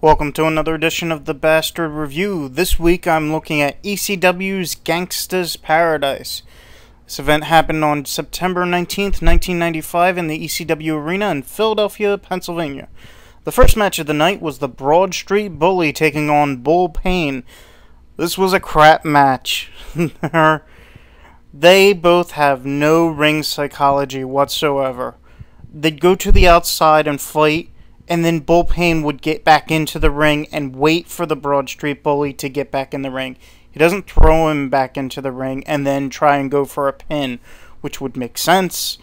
Welcome to another edition of the Bastard Review. This week I'm looking at ECW's Gangstas Paradise. This event happened on September 19th, 1995 in the ECW Arena in Philadelphia, Pennsylvania. The first match of the night was the Broad Street Bully taking on Bull Payne. This was a crap match. They both have no ring psychology whatsoever. They'd go to the outside and fight, and then Bull Payne would get back into the ring and wait for the Broad Street Bully to get back in the ring. He doesn't throw him back into the ring and then try and go for a pin, which would make sense.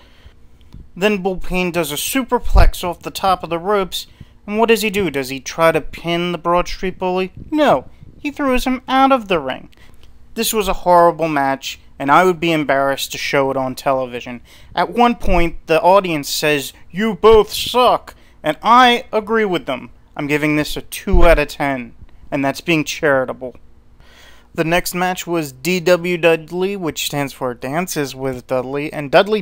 Then Bull Payne does a superplex off the top of the ropes, and what does he do? Does he try to pin the Broad Street Bully? No, he throws him out of the ring. This was a horrible match, and I would be embarrassed to show it on television. At one point, the audience says, "You both suck," and I agree with them. I'm giving this a 2 out of 10, and that's being charitable. The next match was DW Dudley, which stands for Dances with Dudley, and Dudley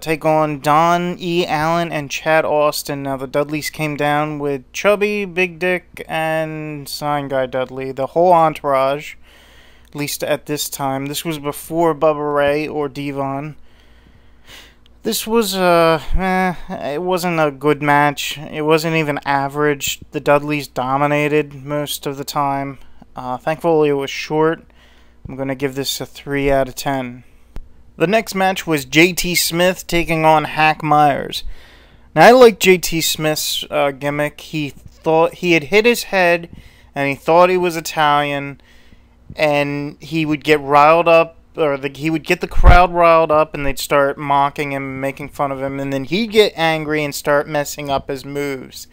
take on Don E. Allen and Chad Austin. Now, the Dudleys came down with Chubby, Big Dick, and Sign Guy Dudley, the whole entourage, at least at this time. This was before Bubba Ray or Devon. This was, it wasn't a good match. It wasn't even average. The Dudleys dominated most of the time. Thankfully, it was short. I'm going to give this a 3 out of 10. The next match was JT Smith taking on Hack Myers. Now, I like JT Smith's gimmick. He thought he had hit his head, and he thought he was Italian, and he would get riled up, or he would get the crowd riled up, and they'd start mocking him and making fun of him, and then he'd get angry and start messing up his moves.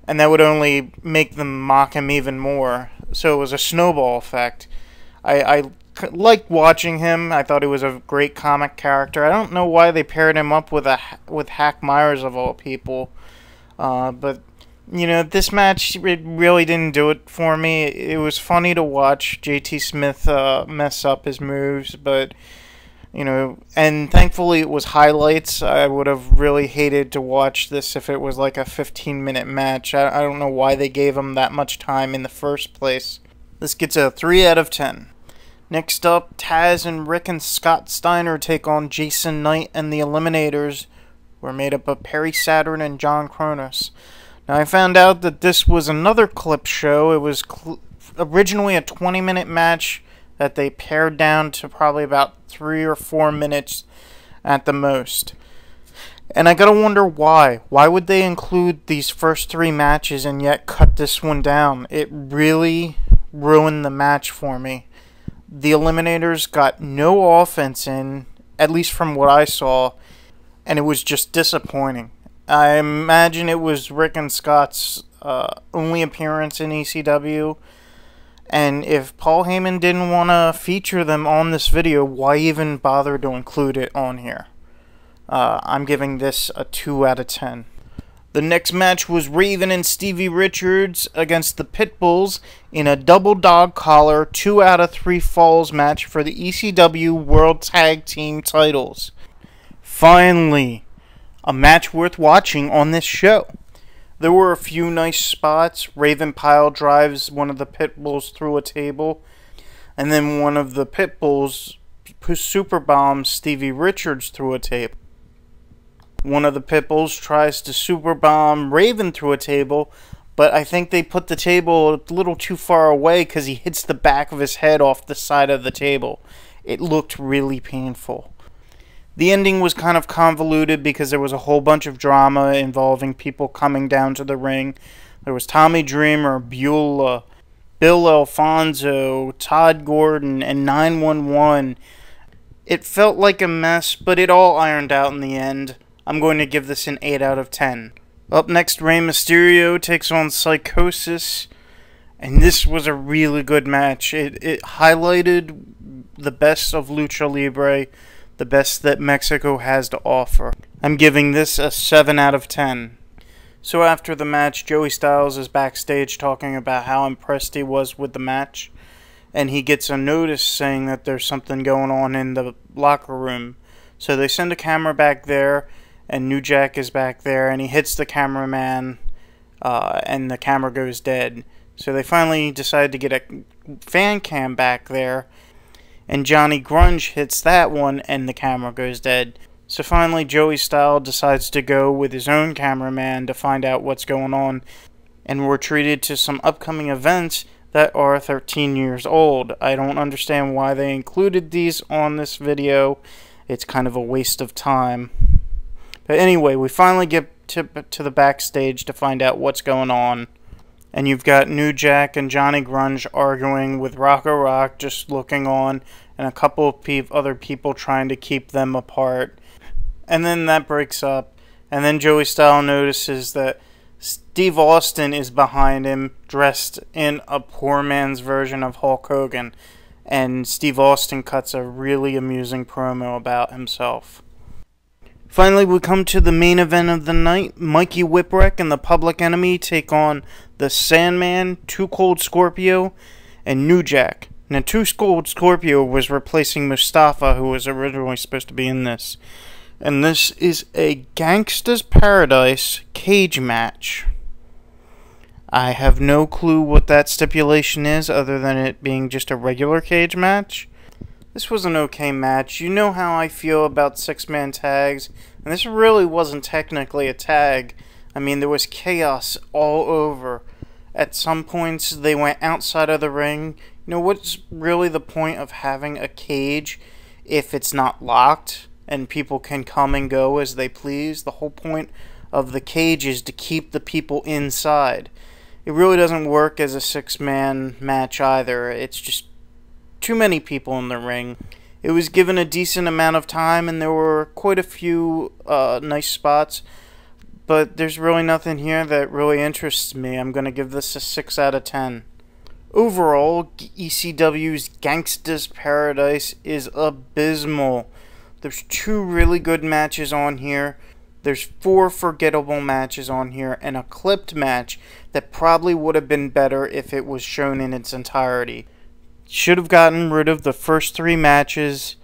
And that would only make them mock him even more. So it was a snowball effect. I liked watching him. I thought he was a great comic character. I don't know why they paired him up with Hack Myers of all people. But, you know, this match, it really didn't do it for me. It was funny to watch JT Smith mess up his moves, but, you know, and thankfully it was highlights. I would have really hated to watch this if it was like a 15-minute match. I don't know why they gave him that much time in the first place. This gets a 3 out of 10. Next up, Taz and Rick and Scott Steiner take on Jason Knight, and the Eliminators were made up of Perry Saturn and John Kronos. Now, I found out that this was another clip show. It was originally a 20-minute match that they pared down to probably about 3 or 4 minutes at the most. And I gotta wonder why. Why would they include these first 3 matches and yet cut this one down? It really ruined the match for me. The Eliminators got no offense in, at least from what I saw, and it was just disappointing. I imagine it was Rick and Scott's only appearance in ECW, and if Paul Heyman didn't want to feature them on this video, why even bother to include it on here? I'm giving this a 2 out of 10. The next match was Raven and Stevie Richards against the Pitbulls in a double dog collar 2 out of 3 falls match for the ECW World Tag Team titles. Finally, a match worth watching on this show. There were a few nice spots. Raven pile drives one of the Pitbulls through a table, and then one of the Pitbulls super bombs Stevie Richards through a table. One of the Pitbulls tries to super bomb Raven through a table, but I think they put the table a little too far away because he hits the back of his head off the side of the table. It looked really painful. The ending was kind of convoluted because there was a whole bunch of drama involving people coming down to the ring. There was Tommy Dreamer, Beulah, Bill Alfonso, Todd Gordon, and 911. It felt like a mess, but it all ironed out in the end. I'm going to give this an 8 out of 10. Up next, Rey Mysterio takes on Psychosis, and this was a really good match. It highlighted the best of Lucha Libre, the best that Mexico has to offer. I'm giving this a 7 out of 10. So after the match, Joey Styles is backstage talking about how impressed he was with the match, and he gets a notice saying that there's something going on in the locker room. So they send a camera back there, and New Jack is back there, and he hits the cameraman, and the camera goes dead. So they finally decide to get a fan cam back there, and Johnny Grunge hits that one and the camera goes dead. So finally Joey Styles decides to go with his own cameraman to find out what's going on, and we're treated to some upcoming events that are 13 years old. I don't understand why they included these on this video. It's kind of a waste of time. But anyway, we finally get to the backstage to find out what's going on. And you've got New Jack and Johnny Grunge arguing with Rocco Rock, just looking on, and a couple of other people trying to keep them apart. And then that breaks up, and then Joey Styles notices that Steve Austin is behind him, dressed in a poor man's version of Hulk Hogan, and Steve Austin cuts a really amusing promo about himself. Finally, we come to the main event of the night. Mikey Whipwreck and the Public Enemy take on the Sandman, Too Cold Scorpio, and New Jack. Now, Too Cold Scorpio was replacing Mustafa, who was originally supposed to be in this. And this is a Gangstas Paradise cage match. I have no clue what that stipulation is, other than it being just a regular cage match. This was an okay match. You know how I feel about six-man tags, and this really wasn't technically a tag. I mean, there was chaos all over. At some points, they went outside of the ring. You know, what's really the point of having a cage if it's not locked and people can come and go as they please? The whole point of the cage is to keep the people inside. It really doesn't work as a six-man match either. It's just too many people in the ring. It was given a decent amount of time, and there were quite a few nice spots, but there's really nothing here that really interests me. I'm going to give this a 6 out of 10. Overall, ECW's Gangstas Paradise is abysmal. There's 2 really good matches on here. There's 4 forgettable matches on here, and a clipped match that probably would have been better if it was shown in its entirety. Should have gotten rid of the first 3 matches,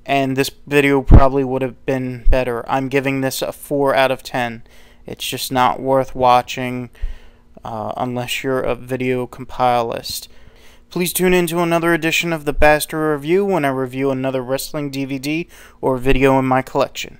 and this video probably would have been better. I'm giving this a 4 out of 10. It's just not worth watching unless you're a video compilist. Please tune in to another edition of the Bastard Review when I review another wrestling DVD or video in my collection.